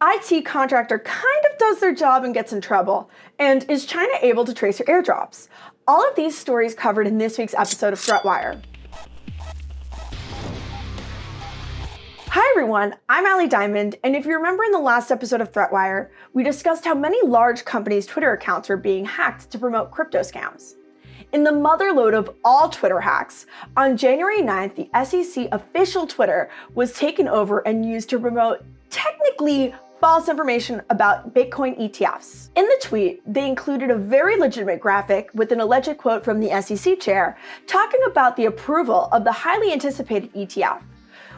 IT contractor kind of does their job and gets in trouble. And is China able to trace your airdrops? All of these stories covered in this week's episode of ThreatWire. Hi everyone, I'm Allie Diamond, and if you remember in the last episode of ThreatWire, we discussed how many large companies' Twitter accounts were being hacked to promote crypto scams. In the motherlode of all Twitter hacks, on January 9th, the SEC official Twitter was taken over and used to promote technically false information about Bitcoin ETFs. In the tweet, they included a very legitimate graphic with an alleged quote from the SEC chair talking about the approval of the highly anticipated ETF.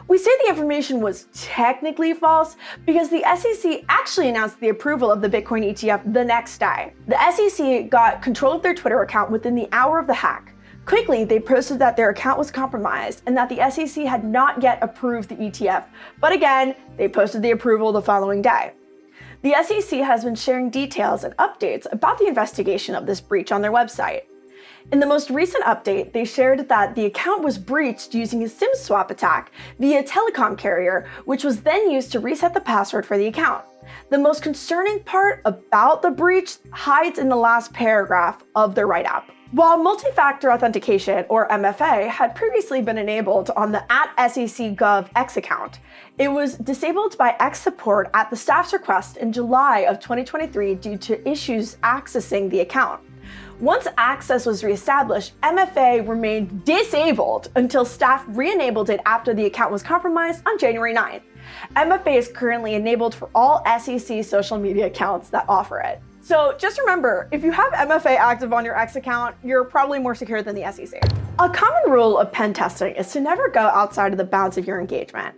We say the information was technically false because the SEC actually announced the approval of the Bitcoin ETF the next day. The SEC got control of their Twitter account within the hour of the hack. Quickly, they posted that their account was compromised and that the SEC had not yet approved the ETF. But again, they posted the approval the following day. The SEC has been sharing details and updates about the investigation of this breach on their website. In the most recent update, they shared that the account was breached using a SIM swap attack via a telecom carrier, which was then used to reset the password for the account. The most concerning part about the breach hides in the last paragraph of their write-up. While multi-factor authentication, or MFA, had previously been enabled on the @SEC.gov X account, it was disabled by X support at the staff's request in July of 2023 due to issues accessing the account. Once access was reestablished, MFA remained disabled until staff re-enabled it after the account was compromised on January 9th. MFA is currently enabled for all SEC social media accounts that offer it. So just remember, if you have MFA active on your X account, you're probably more secure than the SEC. A common rule of pen testing is to never go outside of the bounds of your engagement.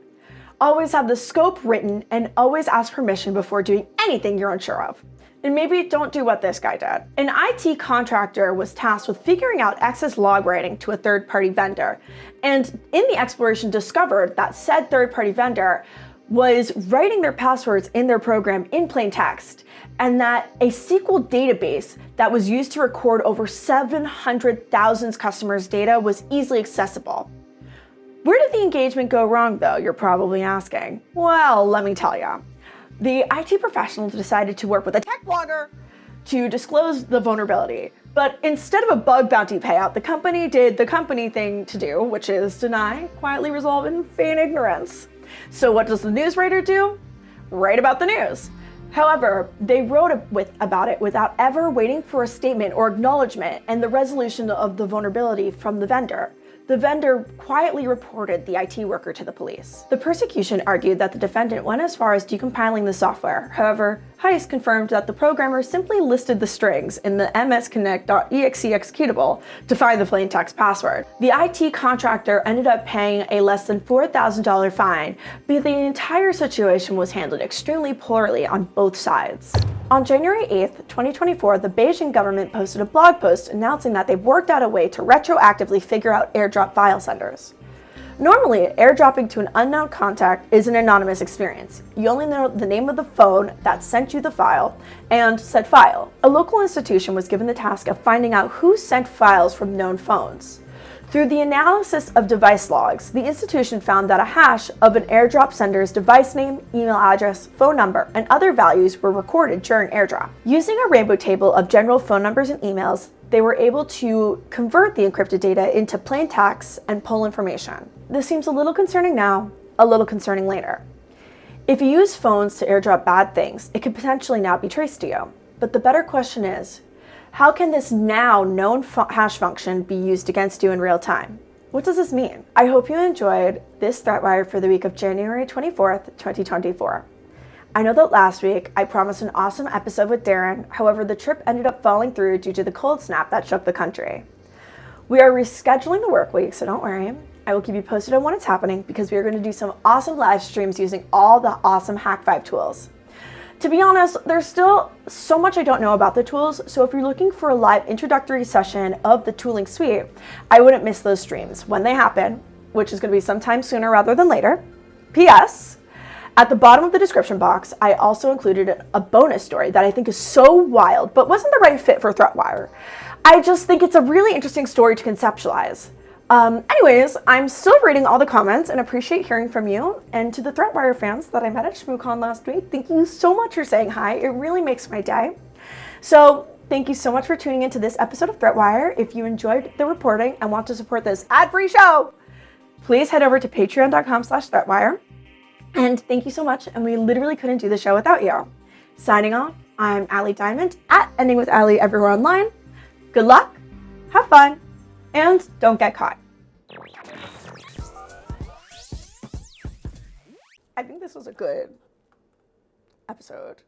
Always have the scope written and always ask permission before doing anything you're unsure of. And maybe don't do what this guy did. An IT contractor was tasked with figuring out excess log writing to a third-party vendor, and in the exploration discovered that said third-party vendor was writing their passwords in their program in plain text, and that a SQL database that was used to record over 700,000 customers' data was easily accessible. Where did the engagement go wrong, though, you're probably asking? Well, let me tell you. The IT professionals decided to work with a tech blogger to disclose the vulnerability. But instead of a bug bounty payout, the company did the company thing to do, which is deny, quietly resolve, and feign ignorance. So what does the news writer do? Write about the news. However, they wrote about it without ever waiting for a statement or acknowledgement and the resolution of the vulnerability from the vendor. The vendor quietly reported the IT worker to the police. The prosecution argued that the defendant went as far as decompiling the software. However, Heist confirmed that the programmer simply listed the strings in the msconnect.exe executable to find the plain text password. The IT contractor ended up paying a less than $4,000 fine, but the entire situation was handled extremely poorly on both sides. On January 8th, 2024, the Beijing government posted a blog post announcing that they've worked out a way to retroactively figure out airdrop file senders. Normally, airdropping to an unknown contact is an anonymous experience. You only know the name of the phone that sent you the file and said file. A local institution was given the task of finding out who sent files from known phones. Through the analysis of device logs, the institution found that a hash of an airdrop sender's device name, email address, phone number, and other values were recorded during airdrop. Using a rainbow table of general phone numbers and emails, they were able to convert the encrypted data into plain text and pull information. This seems a little concerning now, a little concerning later. If you use phones to airdrop bad things, it could potentially now be traced to you. But the better question is, how can this now known hash function be used against you in real time? What does this mean? I hope you enjoyed this ThreatWire for the week of January 24th, 2024. I know that last week I promised an awesome episode with Darren, however the trip ended up falling through due to the cold snap that shook the country. We are rescheduling the work week, so don't worry. I will keep you posted on when it's happening because we are going to do some awesome live streams using all the awesome Hack5 tools. To be honest, there's still so much I don't know about the tools, so if you're looking for a live introductory session of the tooling suite, I wouldn't miss those streams when they happen, which is going to be sometime sooner rather than later. P.S. At the bottom of the description box, I also included a bonus story that I think is so wild, but wasn't the right fit for ThreatWire. I just think it's a really interesting story to conceptualize. Anyways, I'm still reading all the comments and appreciate hearing from you. And to the ThreatWire fans that I met at ShmooCon last week, thank you so much for saying hi. It really makes my day. So thank you so much for tuning into this episode of ThreatWire. If you enjoyed the reporting and want to support this ad-free show, please head over to patreon.com/ThreatWire. And thank you so much. And we literally couldn't do the show without you. Signing off, I'm Allie Diamond at Ending with Allie everywhere online. Good luck, have fun, and don't get caught. I think this was a good episode.